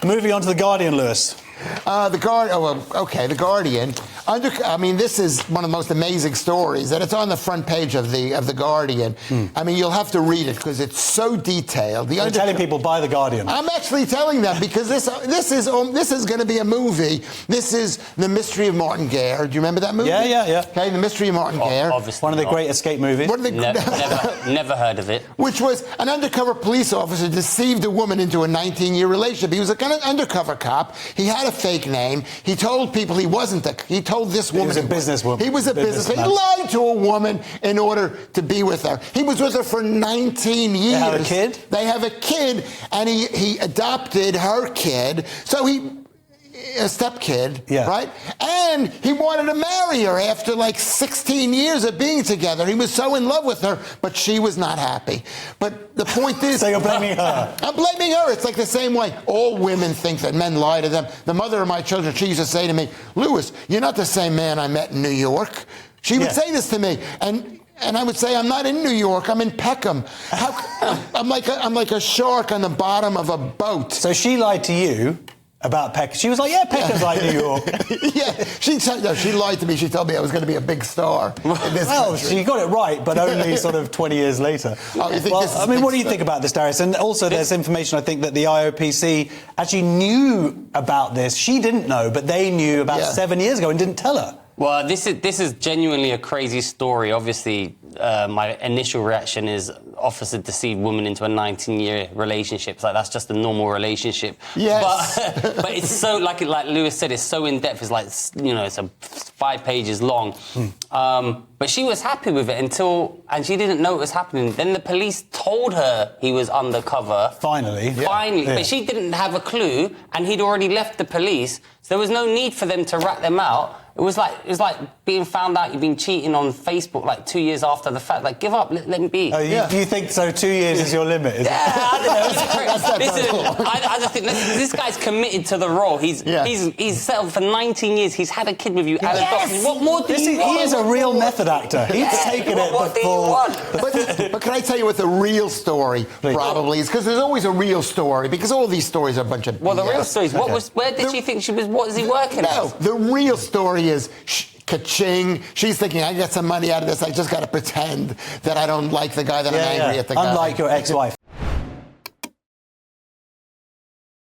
Moving on to The Guardian, Lewis. The Guardian. This is one of the most amazing stories, and it's on the front page of the Guardian. I mean, you'll have to read it because it's so detailed. You're telling people buy The Guardian. I'm actually telling them because this is going to be a movie. This is The Mystery of Martin Gare. Do you remember that movie? Yeah. Okay, The Mystery of Martin Gare. One of the great escape movies. Never heard of it. Which was an undercover police officer deceived a woman into a 19-year relationship. He was a kind of undercover cop. He had a fake name. He told people he wasn't. He told this woman he was a businesswoman. He was a businessman. He lied to a woman in order to be with her. He was with her for 19 years. They have a kid? They have a kid, and he adopted her kid. So a stepkid, right? And he wanted to marry her after like 16 years of being together. He was so in love with her, but she was not happy. But the point is... So you're blaming her? I'm blaming her. It's like the same way all women think that men lie to them. The mother of my children, she used to say to me, Lewis, you're not the same man I met in New York. She would say this to me. And I would say, I'm not in New York, I'm in Peckham. I'm like a shark on the bottom of a boat. So she lied to you about Peckham. She was like, yeah, Peckham's like New York. She lied to me. She told me I was going to be a big star in this country. She got it right, but only sort of 20 years later. What do you think about this, Darius? And also there's information, I think, that the IOPC actually knew about this. She didn't know, but they knew about 7 years ago and didn't tell her. Well, this is genuinely a crazy story. Obviously, my initial reaction is officer deceived woman into a 19-year relationship. It's like, that's just a normal relationship. Yes. But it's so, like Lewis said, it's so in-depth. It's like, it's 5 pages long. But she was happy with it and she didn't know it was happening. Then the police told her he was undercover. Finally. Yeah. But she didn't have a clue, and he'd already left the police. So there was no need for them to rat them out. It was like being found out you've been cheating on Facebook like 2 years after the fact. Like, give up, let me be. Oh, you think so? 2 years is your limit, is it? I don't know. I just think this guy's committed to the role. He's settled for 19 years. He's had a kid with you. Yes. What more do you want? He is a real method actor. He's taken it what before. But can I tell you what the real story probably is? Because there's always a real story. Because all these stories are a bunch of Well, the real story is, where did she think she was? What is he working at? No, the real story is ka-ching. She's thinking, I get some money out of this. I just got to pretend that I don't like the guy, that I'm angry at the guy. Unlike your ex-wife.